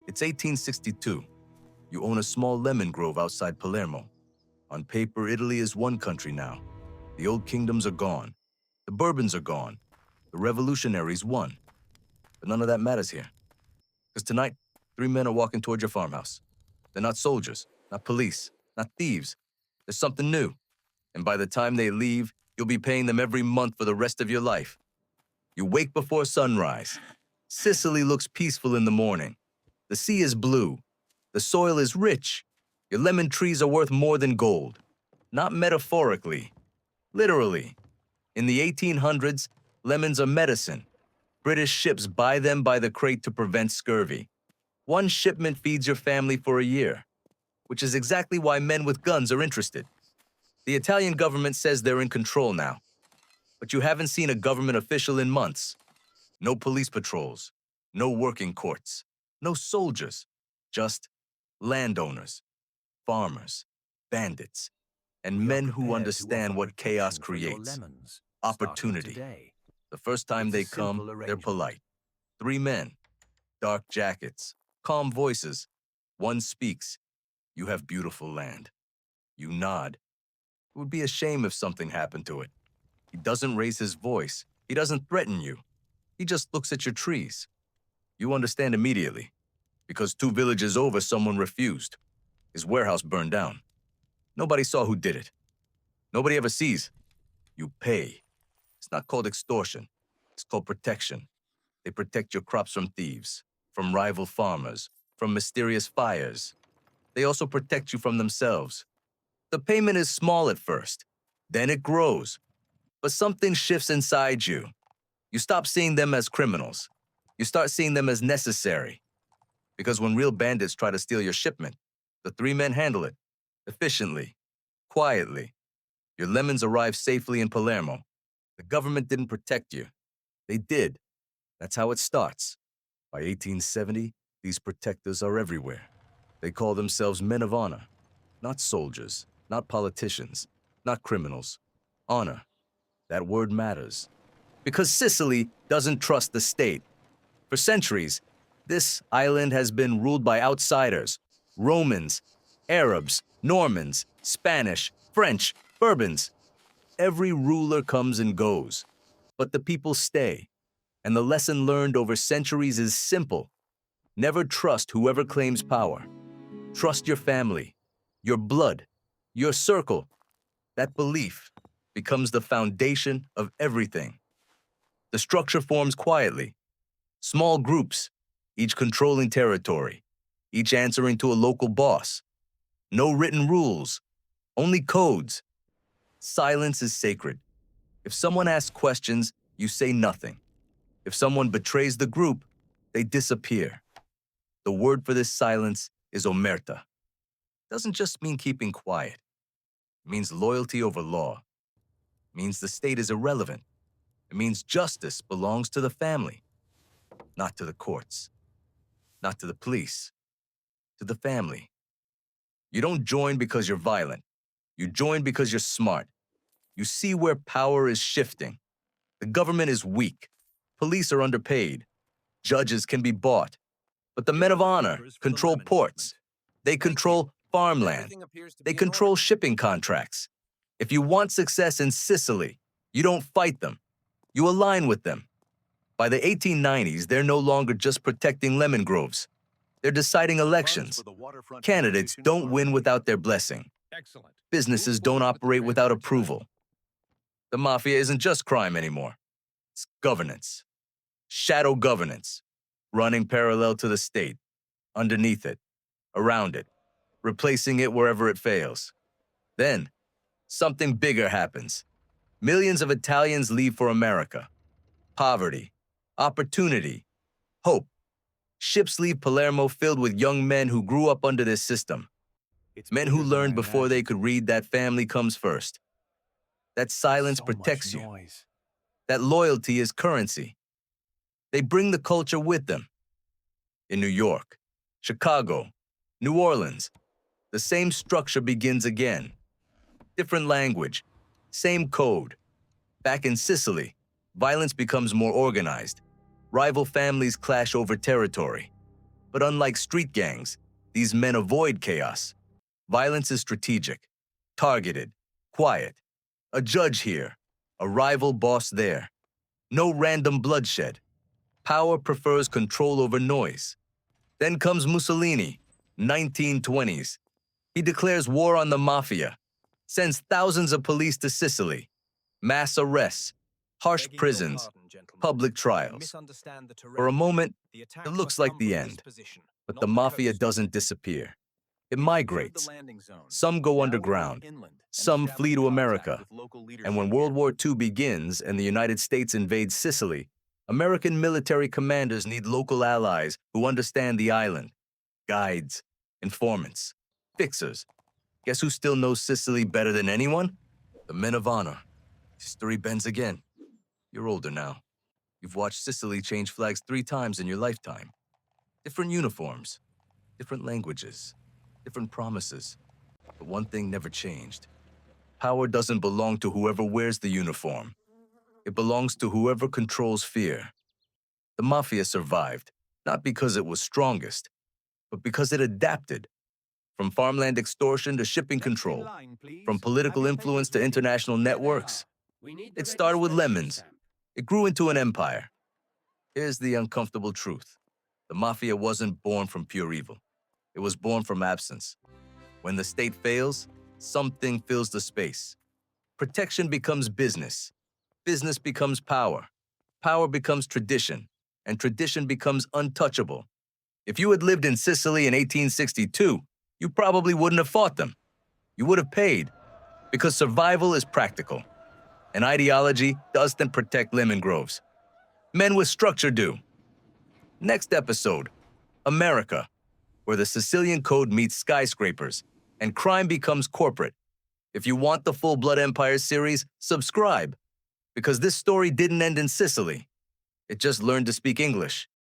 It's 1862. You own a small lemon grove outside Palermo. On paper, Italy is one country now. The old kingdoms are gone. The Bourbons are gone. The revolutionaries won. But none of that matters here. Because tonight, 3 men are walking toward your farmhouse. They're not soldiers, not police, not thieves. There's something new. And by the time they leave, you'll be paying them every month for the rest of your life. You wake before sunrise. Sicily looks peaceful in the morning. The sea is blue. The soil is rich. Your lemon trees are worth more than gold. Not metaphorically, literally. In the 1800s, lemons are medicine. British ships buy them by the crate to prevent scurvy. One shipment feeds your family for a year, which is exactly why men with guns are interested. The Italian government says they're in control now, but you haven't seen a government official in months. No police patrols, no working courts, no soldiers, just landowners, farmers, bandits, and men who understand what chaos creates. Opportunity. The first time they come, they're polite. 3 men, dark jackets, calm voices. One speaks. You have beautiful land. You nod. It would be a shame if something happened to it. He doesn't raise his voice. He doesn't threaten you. He just looks at your trees. You understand immediately, because 2 villages over, someone refused. His warehouse burned down. Nobody saw who did it. Nobody ever sees. You pay. It's not called extortion. It's called protection. They protect your crops from thieves, from rival farmers, from mysterious fires. They also protect you from themselves. The payment is small at first. Then it grows. But something shifts inside you. You stop seeing them as criminals. You start seeing them as necessary. Because when real bandits try to steal your shipment, the 3 men handle it. Efficiently. Quietly. Your lemons arrive safely in Palermo. The government didn't protect you. They did. That's how it starts. By 1870, these protectors are everywhere. They call themselves men of honor. Not soldiers, not politicians, not criminals. Honor. That word matters. Because Sicily doesn't trust the state. For centuries, this island has been ruled by outsiders. Romans, Arabs, Normans, Spanish, French, Bourbons. Every ruler comes and goes, but the people stay. And the lesson learned over centuries is simple. Never trust whoever claims power. Trust your family, your blood, your circle. That belief becomes the foundation of everything. The structure forms quietly. Small groups, each controlling territory, each answering to a local boss. No written rules, only codes. Silence is sacred. If someone asks questions, you say nothing. If someone betrays the group, they disappear. The word for this silence is omertà. It doesn't just mean keeping quiet. It means loyalty over law. It means the state is irrelevant. It means justice belongs to the family, not to the courts, not to the police, to the family. You don't join because you're violent. You join because you're smart. You see where power is shifting. The government is weak. Police are underpaid. Judges can be bought. But the men of honor control ports. They control farmland. They control shipping contracts. If you want success in Sicily, you don't fight them. You align with them. By the 1890s, they're no longer just protecting lemon groves. They're deciding elections. Candidates don't win without their blessing. Businesses don't operate without approval. The Mafia isn't just crime anymore. It's governance. Shadow governance. Running parallel to the state. Underneath it. Around it. Replacing it wherever it fails. Then, something bigger happens. Millions of Italians leave for America. Poverty. Opportunity. Hope. Ships leave Palermo filled with young men who grew up under this system. Men who learned before they could read that family comes first. That silence protects you. That loyalty is currency. They bring the culture with them. In New York, Chicago, New Orleans, the same structure begins again. Different language, same code. Back in Sicily, violence becomes more organized. Rival families clash over territory. But unlike street gangs, these men avoid chaos. Violence is strategic, targeted, quiet. A judge here, a rival boss there. No random bloodshed. Power prefers control over noise. Then comes Mussolini, 1920s. He declares war on the Mafia, sends thousands of police to Sicily, mass arrests, harsh prisons, public trials. For a moment, it looks like the end, but the Mafia doesn't disappear. It migrates. Some go underground, some flee to America. And when World War II begins and the United States invades Sicily, American military commanders need local allies who understand the island. Guides, informants, fixers. Guess who still knows Sicily better than anyone? The men of honor. History bends again. You're older now. You've watched Sicily change flags 3 times in your lifetime. Different uniforms, different languages, different promises. But one thing never changed. Power doesn't belong to whoever wears the uniform. It belongs to whoever controls fear. The Mafia survived, not because it was strongest, but because it adapted. From farmland extortion to shipping control, from political influence to international networks. It started with lemons. It grew into an empire. Here's the uncomfortable truth. The Mafia wasn't born from pure evil. It was born from absence. When the state fails, something fills the space. Protection becomes business. Business becomes power. Power becomes tradition. And tradition becomes untouchable. If you had lived in Sicily in 1862, you probably wouldn't have fought them. You would have paid, because survival is practical. And ideology doesn't protect lemon groves. Men with structure do. Next episode, America, where the Sicilian code meets skyscrapers and crime becomes corporate. If you want the Full Blood Empire series, subscribe, because this story didn't end in Sicily. It just learned to speak English.